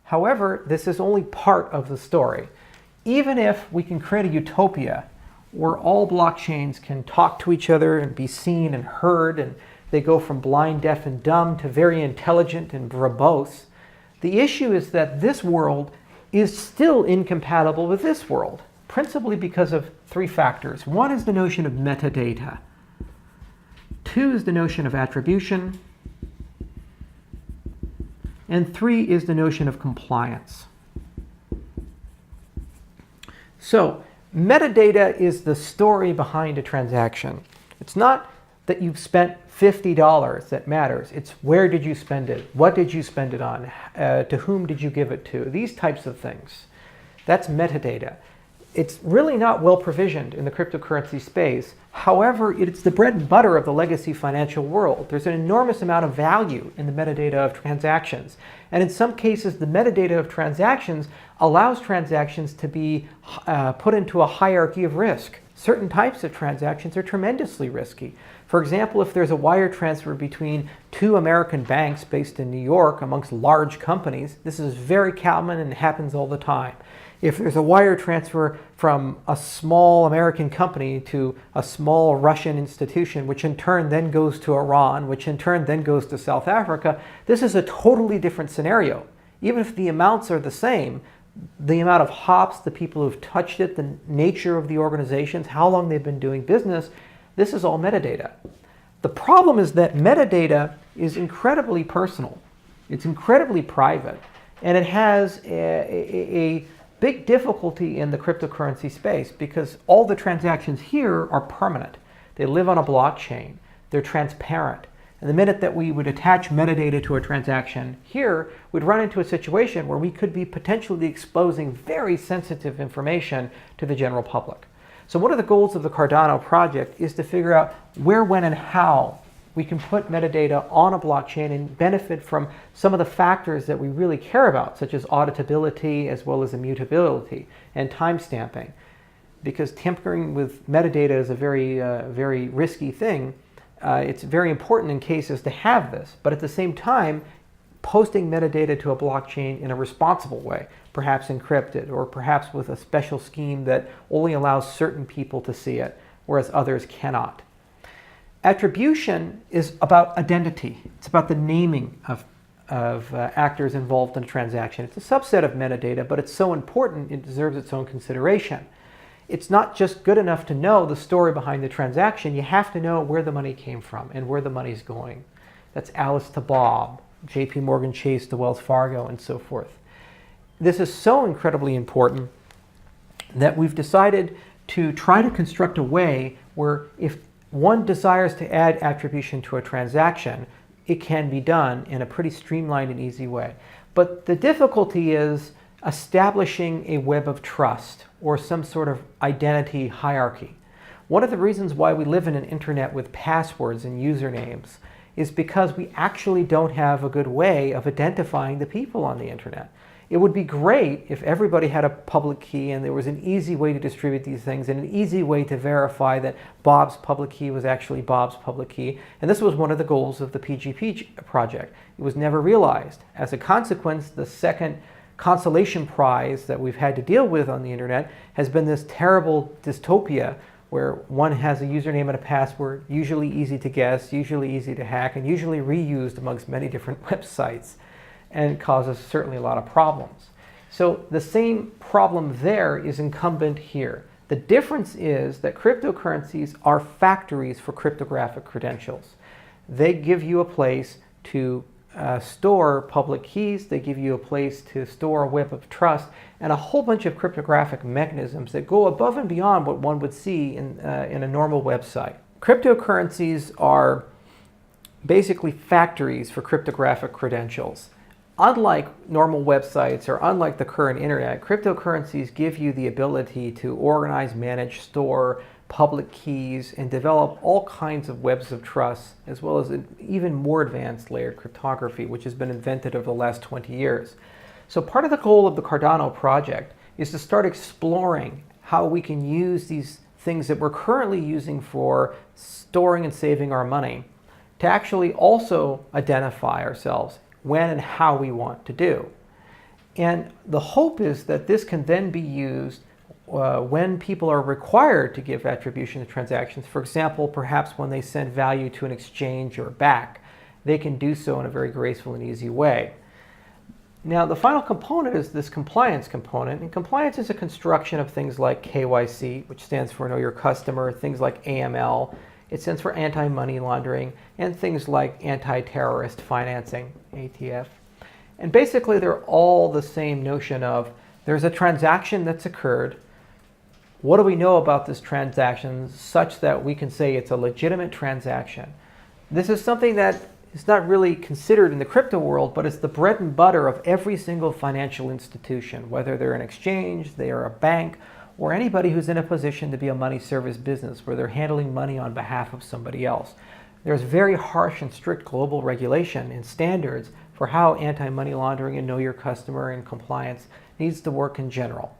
However, this is only part of the story. Even if we can create a utopia where all blockchains can talk to each other and be seen and heard, and they go from blind, deaf, and dumb to very intelligent and verbose, the issue is that this world is still incompatible with this world, principally because of three factors. One is the notion of metadata. Two is the notion of attribution. And three is the notion of compliance. So, metadata is the story behind a transaction. It's not that you've spent $50 that matters. It's where did you spend it? What did you spend it on? To whom did you give it to? These types of things. That's metadata. It's really not well provisioned in the cryptocurrency space. However, it's the bread and butter of the legacy financial world. There's an enormous amount of value in the metadata of transactions. And in some cases, the metadata of transactions allows transactions to be put into a hierarchy of risk. Certain types of transactions are tremendously risky. For example, if there's a wire transfer between two American banks based in New York amongst large companies, this is very common and happens all the time. If there's a wire transfer from a small American company to a small Russian institution, which in turn then goes to Iran, which in turn then goes to South Africa, this is a totally different scenario. Even if the amounts are the same, the amount of hops, the people who've touched it, the nature of the organizations, how long they've been doing business, this is all metadata. The problem is that metadata is incredibly personal. It's incredibly private, and it has a big difficulty in the cryptocurrency space because all the transactions here are permanent. They live on a blockchain. They're transparent. And the minute that we would attach metadata to a transaction here, we'd run into a situation where we could be potentially exposing very sensitive information to the general public. So one of the goals of the Cardano project is to figure out where, when, and how we can put metadata on a blockchain and benefit from some of the factors that we really care about, such as auditability as well as immutability and timestamping. Because tampering with metadata is a very risky thing. It's very important in cases to have this, but at the same time, posting metadata to a blockchain in a responsible way, perhaps encrypted or perhaps with a special scheme that only allows certain people to see it, whereas others cannot. Attribution is about identity. It's about the naming of actors involved in a transaction. It's a subset of metadata, but it's so important it deserves its own consideration. It's not just good enough to know the story behind the transaction. You have to know where the money came from and where the money's going. That's Alice to Bob, JP Morgan Chase to Wells Fargo, and so forth. This is so incredibly important that we've decided to try to construct a way where if one desires to add attribution to a transaction, it can be done in a pretty streamlined and easy way. But the difficulty is establishing a web of trust or some sort of identity hierarchy. One of the reasons why we live in an internet with passwords and usernames is because we actually don't have a good way of identifying the people on the internet. It would be great if everybody had a public key and there was an easy way to distribute these things and an easy way to verify that Bob's public key was actually Bob's public key. And this was one of the goals of the PGP project. It was never realized. As a consequence, the second consolation prize that we've had to deal with on the internet has been this terrible dystopia where one has a username and a password, usually easy to guess, usually easy to hack, and usually reused amongst many different websites, and causes certainly a lot of problems. So the same problem there is incumbent here. The difference is that cryptocurrencies are factories for cryptographic credentials. They give you a place to store public keys, they give you a place to store a web of trust, and a whole bunch of cryptographic mechanisms that go above and beyond what one would see in a normal website. Cryptocurrencies are basically factories for cryptographic credentials. Unlike normal websites or unlike the current internet, cryptocurrencies give you the ability to organize, manage, store public keys, and develop all kinds of webs of trust, as well as an even more advanced layered cryptography, which has been invented over the last 20 years. So part of the goal of the Cardano project is to start exploring how we can use these things that we're currently using for storing and saving our money to actually also identify ourselves when and how we want to do. And the hope is that this can then be used when people are required to give attribution to transactions. For example, perhaps when they send value to an exchange or back, they can do so in a very graceful and easy way. Now, the final component is this compliance component. And compliance is a construction of things like KYC, which stands for Know Your Customer, things like AML, it stands for anti-money laundering, and things like anti-terrorist financing, ATF. And basically, they're all the same notion of there's a transaction that's occurred. What do we know about this transaction such that we can say it's a legitimate transaction? This is something that is not really considered in the crypto world, but it's the bread and butter of every single financial institution, whether they're an exchange, they are a bank, or anybody who's in a position to be a money service business where they're handling money on behalf of somebody else. There's very harsh and strict global regulation and standards for how anti-money laundering and know your customer and compliance needs to work in general.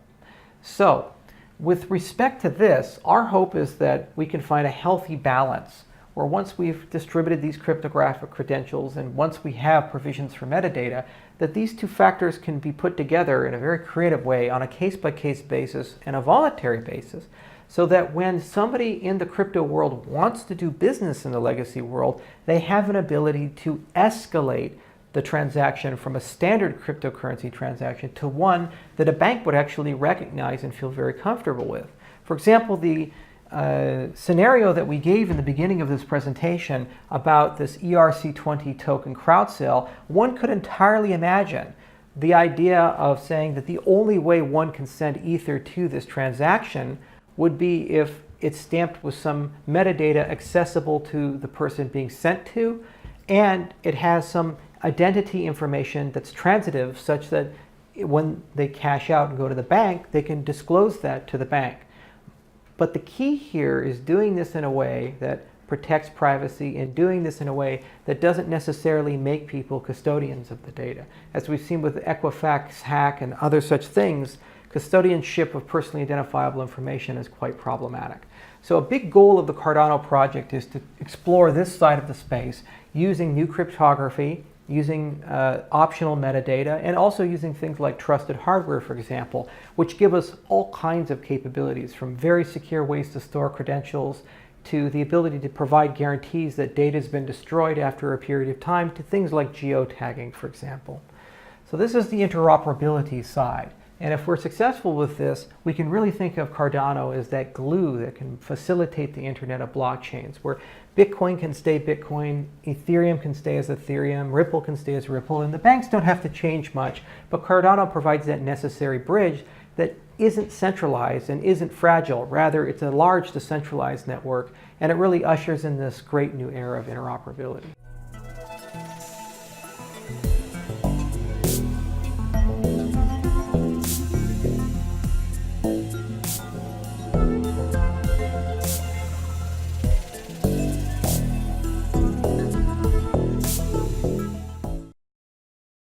So, with respect to this, our hope is that we can find a healthy balance where once we've distributed these cryptographic credentials and once we have provisions for metadata, that these two factors can be put together in a very creative way on a case-by-case basis and a voluntary basis, so that when somebody in the crypto world wants to do business in the legacy world, they have an ability to escalate the transaction from a standard cryptocurrency transaction to one that a bank would actually recognize and feel very comfortable with. For example, the scenario that we gave in the beginning of this presentation about this ERC20 token crowd sale, one could entirely imagine the idea of saying that the only way one can send Ether to this transaction would be if it's stamped with some metadata accessible to the person being sent to, and it has some identity information that's transitive such that when they cash out and go to the bank, they can disclose that to the bank. But the key here is doing this in a way that protects privacy and doing this in a way that doesn't necessarily make people custodians of the data. As we've seen with the Equifax hack and other such things, custodianship of personally identifiable information is quite problematic. So a big goal of the Cardano project is to explore this side of the space using new cryptography, using optional metadata, and also using things like trusted hardware, for example, which give us all kinds of capabilities, from very secure ways to store credentials to the ability to provide guarantees that data has been destroyed after a period of time, to things like geotagging, for example. So this is the interoperability side. And if we're successful with this, we can really think of Cardano as that glue that can facilitate the internet of blockchains, where Bitcoin can stay Bitcoin, Ethereum can stay as Ethereum, Ripple can stay as Ripple, and the banks don't have to change much, but Cardano provides that necessary bridge that isn't centralized and isn't fragile. Rather, it's a large decentralized network, and it really ushers in this great new era of interoperability.